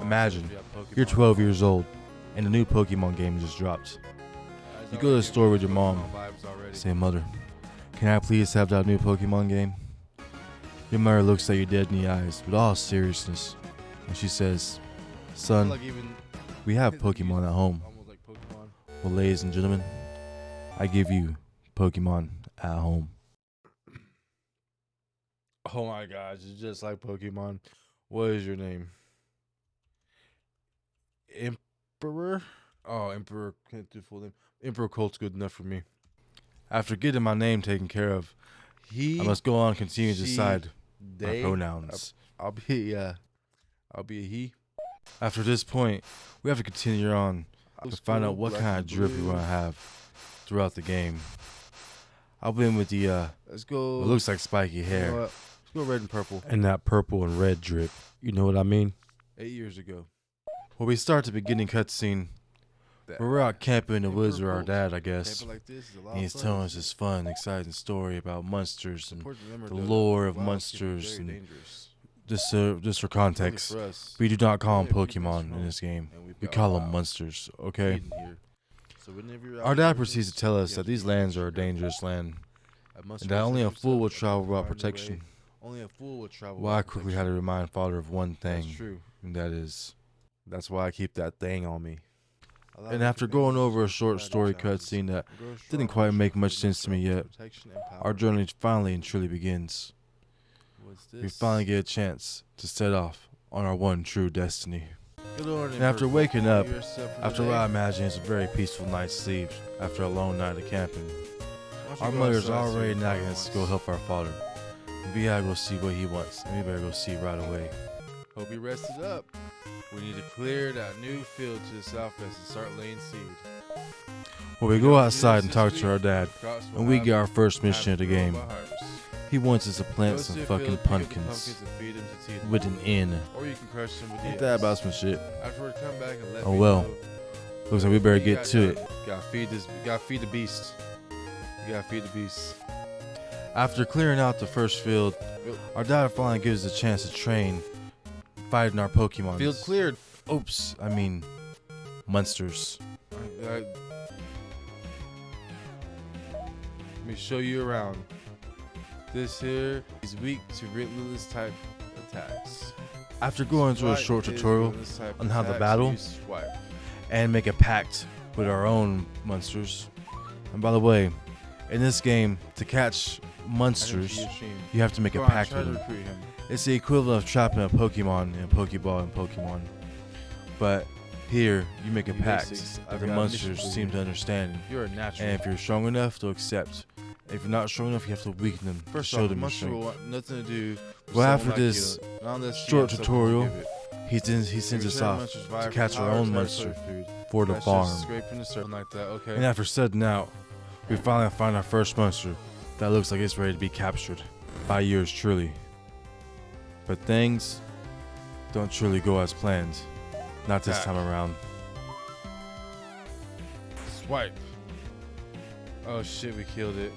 Imagine, you're 12 years old, and a new Pokemon game just dropped. You go to the store with your mom, say, "Mother, can I please have that new Pokemon game?" Your mother looks at you dead in the eyes with all seriousness, and she says, "Son, we have Pokemon at home." Well, ladies and gentlemen, I give you Pokemon at home. Oh my gosh, it's just like Pokemon. What is your name? Emperor? Oh, Emperor. Can't do full name. Emperor Colt's good enough for me. After getting my name taken care of, I must go on and continue to decide my pronouns. I'll be a he. After this point, we have to continue on to find out what kind of drip we want to have throughout the game. I'll begin with the let's go. It looks like spiky hair. Let's go red and purple. And that purple and red drip. You know what I mean? 8 years ago. Well, we start the beginning cutscene. We're out camping in the woods with our dad, I guess. And he's telling us this fun, exciting story about monsters and the lore of monsters. And just for context, we do not call them Pokemon in this game. We call them monsters, okay? Our dad proceeds to tell us that these lands are a dangerous land, and that only a fool will travel without protection. Well, I quickly had to remind father of one thing, and that is, that's why I keep that thing on me. And after going over a short story cutscene that didn't quite make much sense to me yet, our journey finally and truly begins. We finally get a chance to set off on our one true destiny. And after waking up, after what I imagine is a very peaceful night's sleep, after a long night of camping, our mother's already nagging us to go help our father. We gotta go see what he wants, and we better go see right away. Hope he rested up. We need to clear that new field to the southwest and start laying seed. Well, we go outside and talk to our dad, and we get our first mission of the game. He wants us to plant some fucking pumpkins with an N. Ain't that about some shit? Oh well. Looks like we better get to it. Gotta feed the beast. You gotta feed the beast. After clearing out the first field, our dad finally gives us a chance to train fighting our Pokemon. Field cleared. Oops, I mean monsters. Let me show you around. This here is weak to relentless type attacks. After going through a short tutorial on how to battle and make a pact with our own monsters. And by the way, in this game, to catch monsters, you have to make a pact with them. It's the equivalent of trapping a Pokemon in a Pokeball in Pokemon. But here, you make a pact that the monsters seem to understand. And if you're strong enough, they'll accept. If you're not strong enough, you have to weaken them to show them your strength. Nothing to do. Well, after this short tutorial, he sends us off to catch our own monster for the farm. And after setting out, we finally find our first monster that looks like it's ready to be captured by yours truly. But things don't truly go as planned. Not this time around. Swipe. Oh shit, we killed it.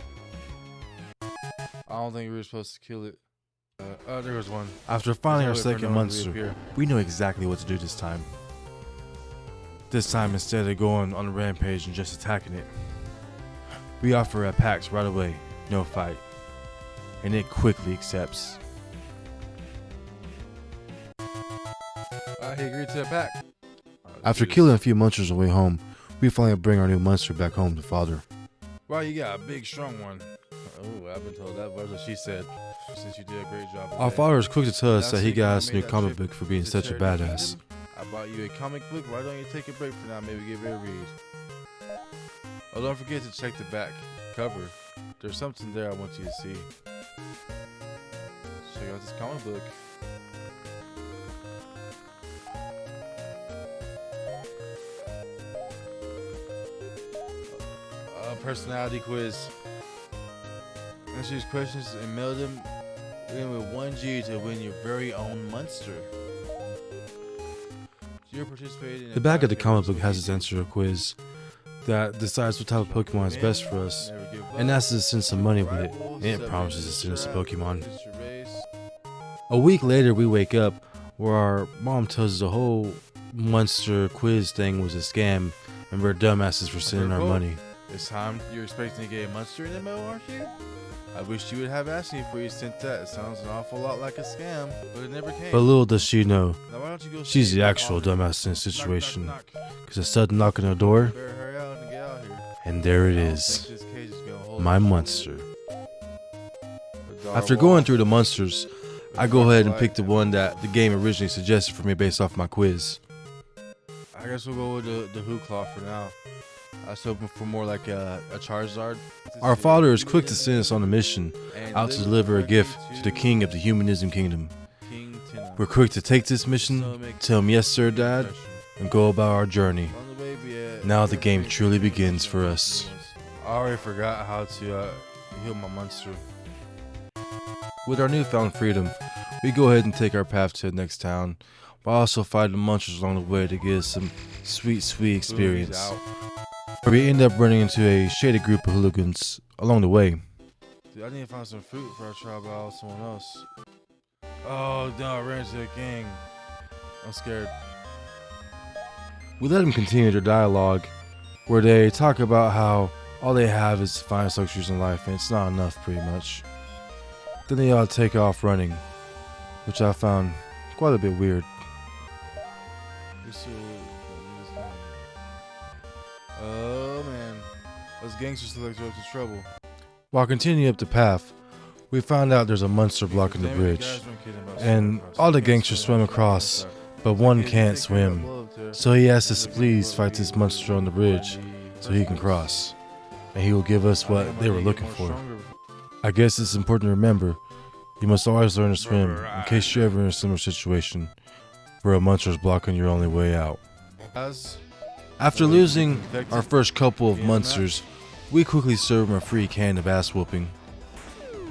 I don't think we were supposed to kill it. Oh, there was one. After finding our second monster, we know exactly what to do this time. This time, instead of going on a rampage and just attacking it, we offer a pact right away, no fight. And it quickly accepts. He agreed to a pact. After killing a few monsters on the way home, we finally bring our new monster back home to father. Wow, you got a big, strong one. Oh, I've been told that was what she said. Since you did a great job. Our father is quick to tell us that he got us a new comic book for being such a badass. I bought you a comic book. Why don't you take a break for now? Maybe give it a read. Oh, don't forget to check the back cover. There's something there I want you to see. Check out this comic book. Personality quiz. Answer these questions and mail them in with 1G to win your very own monster. The back of the comic book has us answer a quiz that decides what type of Pokemon is best for us, and asks us to send some money with it, and it promises to send us a Pokemon. A week later, we wake up where our mom tells us the whole monster quiz thing was a scam and we're dumbasses for sending our money. It's time. You're expecting to get a monster in the mail, aren't you? I wish you would have asked me before you sent that. It sounds an awful lot like a scam, but it never came. But little does she know, she's the actual dumbass in the situation. Because a sudden knock on the door, and there it is, my monster. After going through the monsters, I go ahead and pick the one that the game originally suggested for me based off my quiz. I guess we'll go with the Who Claw for now. I was hoping for more like a Charizard. Our father is quick to send us on a mission out to deliver a gift to the king of the humanism kingdom. We're quick to take this mission, tell him yes sir dad, and go about our journey. Now the game truly begins for us. I already forgot how to heal my monster. With our newfound freedom, we go ahead and take our path to the next town, but also find the monsters along the way to give us some sweet experience. Where we end up running into a shady group of hooligans along the way. Dude, I need to find some fruit before I try to battle someone else. Oh no, I ran into a gang. I'm scared. We let them continue their dialogue, where they talk about how all they have is finest luxuries in life and it's not enough pretty much. Then they all take off running, which I found quite a bit weird. Oh man, those gangsters look up to trouble. While continuing up the path, we found out there's a monster blocking the bridge, and all the gangsters swim across, but one can't swim. So he asks us to please fight this monster on the bridge so he can cross, and he will give us what they were looking for. I guess it's important to remember, you must always learn to swim in case you're ever in a similar situation where a monster is blocking your only way out. After losing our first couple of monsters, we quickly serve them a free can of ass whooping.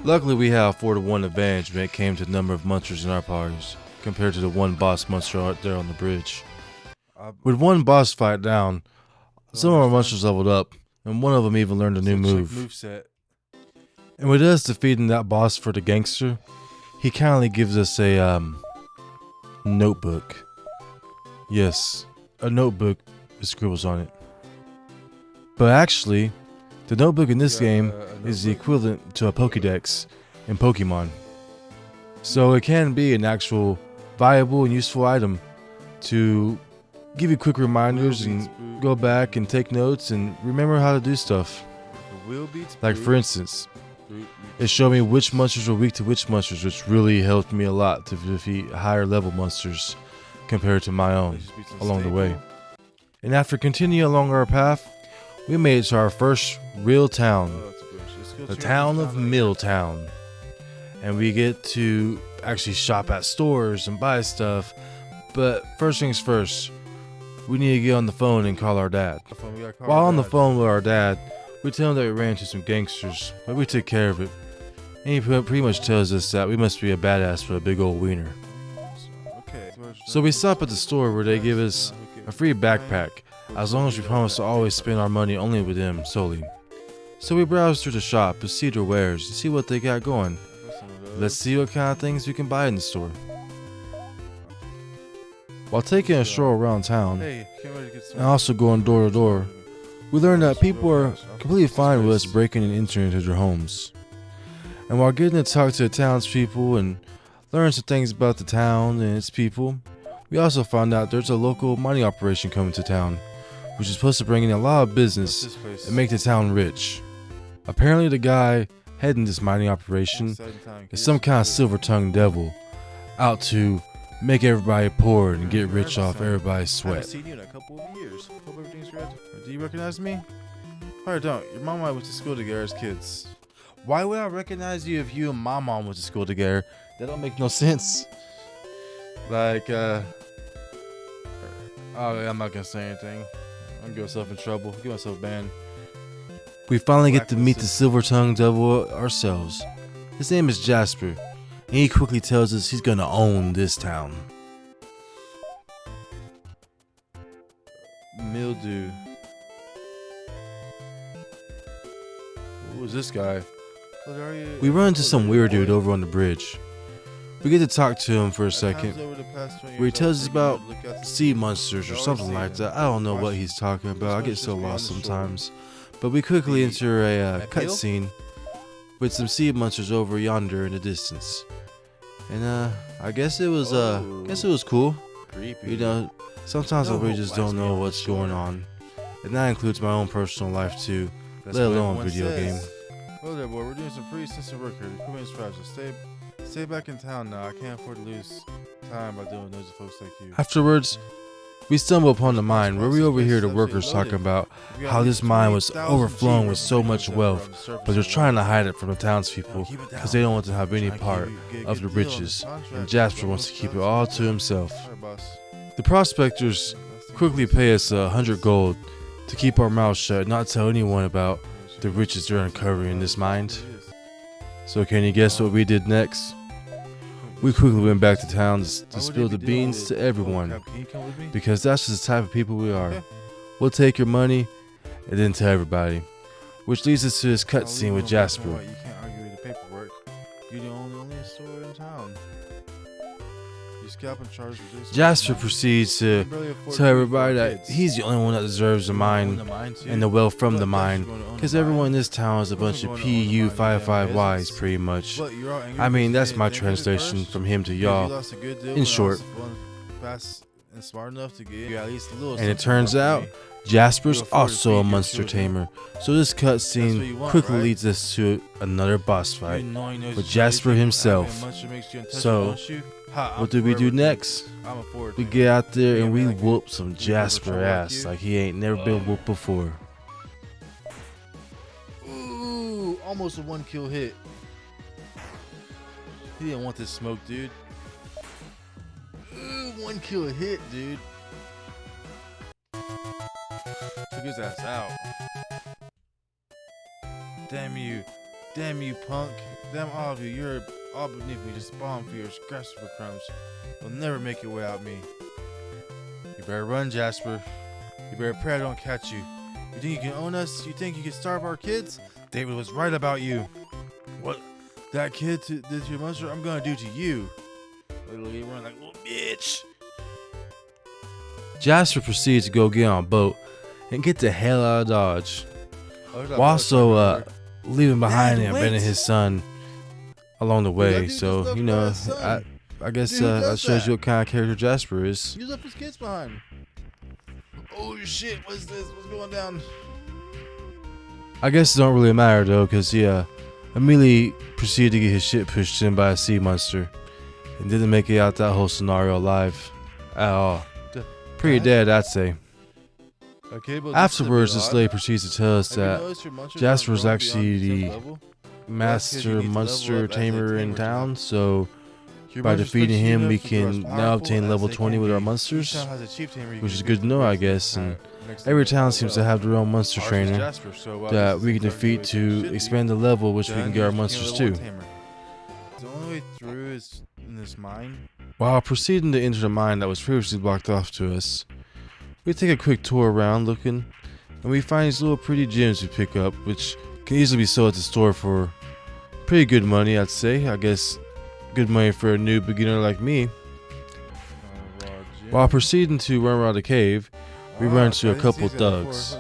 Luckily we have a 4-to-1 advantage when it came to the number of monsters in our parties, compared to the one boss monster out there on the bridge. With one boss fight down, some of our monsters leveled up, and one of them even learned a new move. And with us defeating that boss for the gangster, he kindly gives us a notebook. Yes, a notebook with scribbles on it. But actually, the notebook in this game is the equivalent to a Pokédex in Pokemon. So it can be an actual viable and useful item to give you quick reminders and go back and take notes and remember how to do stuff. Like for instance, it showed me which monsters were weak to which monsters, which really helped me a lot to defeat higher level monsters compared to my own along the way. And after continuing along our path, we made it to our first real town, the town of Milltown. And we get to actually shop at stores and buy stuff. But first things first, we need to get on the phone and call our dad. While on the phone with our dad, we tell him that we ran into some gangsters, but we took care of it. And he pretty much tells us that we must be a badass with a big old wiener. So we stop at the store where they give us a free backpack, as long as we promise to always spend our money only with them solely. So we browse through the shop to see their wares and see what they got going. Let's see what kind of things we can buy in the store. While taking a stroll around town, and also going door to door, we learn that people are completely fine with us breaking and entering into their homes. And while getting to talk to the townspeople and learn some things about the town and its people, we also found out there's a local mining operation coming to town, which is supposed to bring in a lot of business and make the town rich. Apparently the guy heading this mining operation is some kind of silver-tongued devil out to make everybody poor and get rich off everybody's sweat. I haven't seen you in a couple of years. Hope everything's good. Do you recognize me? Probably don't. Your mom and I went to school together as kids. Why would I recognize you if you and my mom went to school together? That don't make no sense. Like, oh, I'm not gonna say anything. I'm gonna get myself in trouble. Get myself banned. We finally get to meet the silver-tongued devil ourselves. His name is Jasper, and he quickly tells us he's gonna own this town. Mildew. Who is this guy? We run into some weird dude over on the bridge. We get to talk to him for a second, where he tells us about sea monsters or something like that. I don't know what he's talking about. I get so lost sometimes. But we quickly enter a cutscene with some sea monsters over yonder in the distance, and I guess it was cool. You know, sometimes I really just don't know what's going on, and that includes my own personal life too, let alone video game. Oh there, boy. We're doing some pretty sensitive work here. The equipment is fragile. Stay back in town now. I can't afford to lose time by doing those folks like you. Afterwards, we stumble upon the mine where we overhear the workers talking about how this mine was overflowing with so much wealth, but they're trying to hide it from the townspeople because they don't want to have any part of the riches, and Jasper wants to keep it all to himself. The prospectors quickly pay us 100 gold to keep our mouths shut and not tell anyone about the riches they're uncovering in this mine. So can you guess what we did next? We quickly went back to town to spill the beans to everyone, because that's just the type of people we are. We'll take your money and then tell everybody. Which leads us to this cutscene with Jasper. You can't argue with the paperwork. You're the only store in town. Jasper proceeds to tell everybody that he's the only one that deserves the mine and the wealth from the mine, because everyone in this town is a bunch of PU55Ys pretty much. I mean, that's my translation from him to y'all, in short. And it turns out Jasper's also a monster tamer, so this cutscene quickly leads us to another boss fight with Jasper himself. So what do we do next? We get out there and we whoop some Jasper ass like he ain't never been whooped before. Ooh, almost a 1-kill hit. He didn't want this smoke, dude. Ooh, 1-kill hit, dude. Took his ass out. Damn you, punk. Damn all of you. You're all beneath me. Just spawn for your scratch for crumbs. You'll never make your way out me. You better run, Jasper. You better pray I don't catch you. You think you can own us? You think you can starve our kids? David was right about you. What that kid did to your monster, I'm gonna do to you. Literally run like little bitch. Jasper proceeds to go get on a boat and get the hell out of Dodge. While also leaving behind him and his son along the way. So, you know, I guess that shows you what kind of character Jasper is. He left his kids behind. Oh shit, what's this? What's going down? I guess it don't really matter though, because he immediately proceeded to get his shit pushed in by a sea monster and didn't make it out that whole scenario alive at all. Pretty dead, I'd say. Okay, but afterwards, the slave proceeds to tell us that Jasper is actually the master monster tamer in town, so by defeating him we can now obtain level 20 with our monsters, which is good to know, I guess. And every town seems to have their own monster trainer that we can defeat to expand the level which we can get our monsters to. The only way through is in this mine. While proceeding to enter the mine that was previously blocked off to us, we take a quick tour around looking, and we find these little pretty gems we pick up, which can easily be sold at the store for pretty good money, I'd say. I guess good money for a new beginner like me. While proceeding to run around the cave, we run into a couple thugs.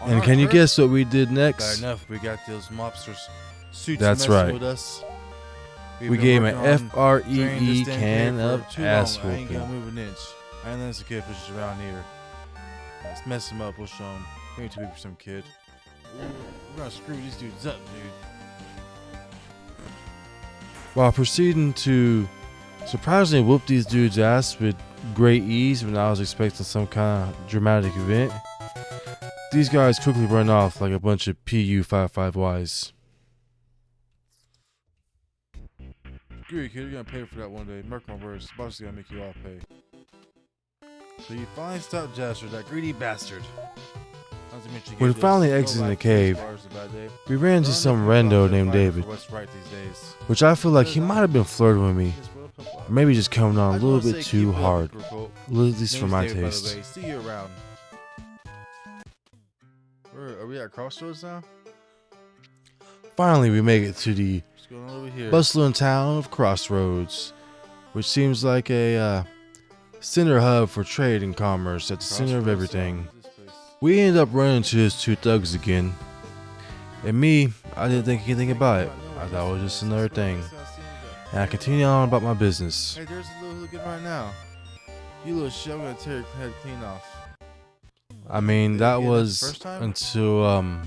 And can you guess what we did next? We got those mobsters. That's right. We gave him an FREE can of ass whooping. I ain't letting this kid push us around here. Let's mess him up. We'll show him. We ain't too big for some kid. We're gonna screw these dudes up, dude. While proceeding to surprisingly whoop these dudes' ass with great ease when I was expecting some kind of dramatic event, these guys quickly run off like a bunch of PU55Ys. Screw you, kid. You're gonna pay for that one day. Mark my words. The boss is gonna make you all pay. So you finally stopped Jasper, that greedy bastard. When finally exiting the cave, we ran into some rando named David, which I feel like he might have been flirting with me, or maybe just coming on a little bit too hard, at least for my taste. See you around. Are we at Crossroads now? Finally, we make it to the What's going on over here? bustling town of Crossroads, which seems like a center hub for trade and commerce at the center of everything. We ended up running into his two thugs again. And me, I didn't think anything about it. I thought it was just another thing. And I continued on about my business. Hey, there's a little hooligan right now. You little shit, I'm gonna tear your head clean off. I mean, that Yeah, was that's the first time? until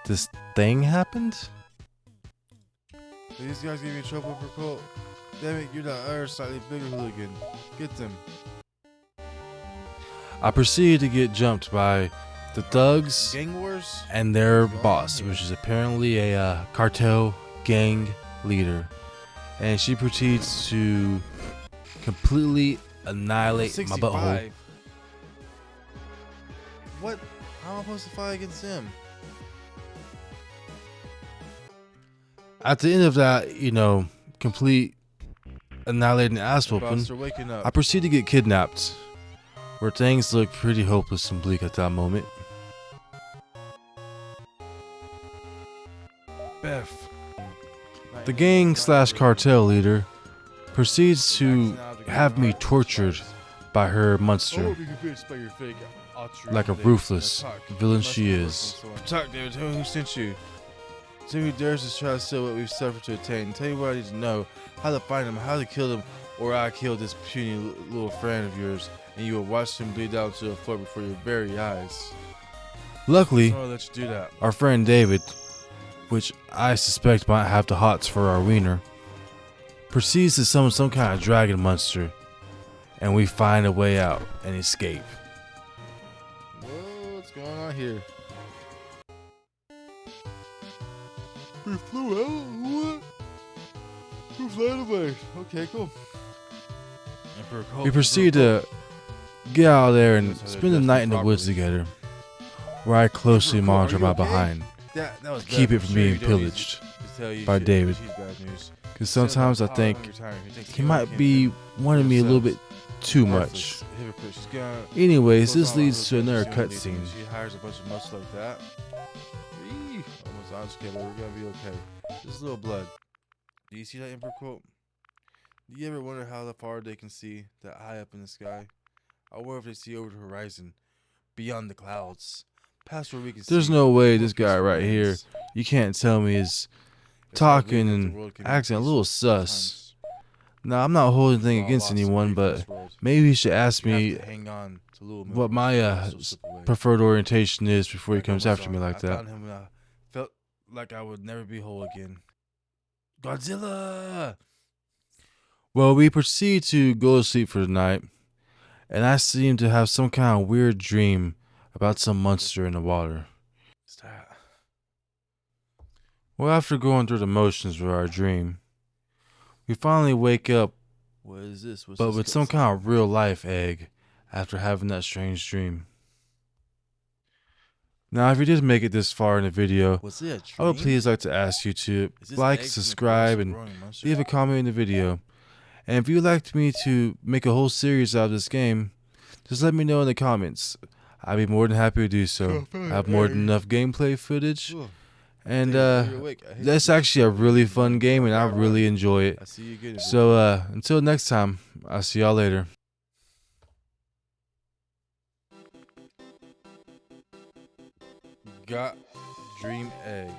this thing happened. These guys gave you trouble for Colt. Damn it, you're the other slightly bigger hooligan. Get them. I proceeded to get jumped by the thugs Gang wars? and their What's going boss, on here? which is apparently a cartel gang leader. And she proceeds to completely annihilate my butthole. 65. What? How am I supposed to fight against him? At the end of that, complete annihilating ass whooping, Boss, they're waking up. I proceed to get kidnapped, where things look pretty hopeless and bleak at that moment. Beth. The gang/cartel leader proceeds to have me tortured by her monster, like a ruthless villain she is. Talk, David. Tell me who sent you. Tell me who dares to try to steal what we've suffered to attain. Tell me what I need to know. How to find him, how to kill him, or I kill this puny little friend of yours, and you will watch him bleed down to the floor before your very eyes. Luckily, I'll let you do that. our friend David, which I suspect might have the hots for our wiener, proceeds to summon some kind of dragon monster, and we find a way out and escape. Whoa, what's going on here? We flew out? What? We flew away. Okay, cool. We proceed to get out of there and spend the night in the woods together, where I closely monitor my behind, That was bad keep it for from sure. being You don't need pillaged, to tell you by shit, David. she's bad news. because sometimes I think he he might be wanting me a little bit too much. Anyways, this leads to another cutscene. She hires a bunch of muscle like that. Eee, almost on scale, but we're gonna be okay. Just a little blood. Do you see that emperor quote? Do you ever wonder how far they can see that high up in the sky? I wonder if they see over the horizon, beyond the clouds, past where we can see. There's no way more this guy peaceful right here, lands. you can't tell me, is It's hard to talking believe that and the world can be acting a peaceful little sus. sometimes. Now, I'm not holding anything We're all against lost anyone, away from but this world. maybe he should ask You have me to hang on to little what memories my or else you'll slip away. preferred orientation is before he Like comes almost after me all, like I that. found him when I felt like I would never be whole again. Godzilla! Well, we proceed to go to sleep for the night, and I seem to have some kind of weird dream about some monster in the water. What's that? Well, after going through the motions of our dream, we finally wake up, What is this? What's but this with some cutscene? kind of real life egg after having that strange dream. Now, if you did make it this far in the video, Was it a I would dream? please like to ask you to Is this like, eggs from the subscribe, fast and growing monster? leave a comment in the video. And if you'd like me to make a whole series out of this game, just let me know in the comments. I'd be more than happy to do so. I have more than enough gameplay footage. Ugh. And David, you're awake. I hate that's you. actually a really fun game, and I really enjoy it. I see you again. So until next time, I'll see y'all later. Got dream egg.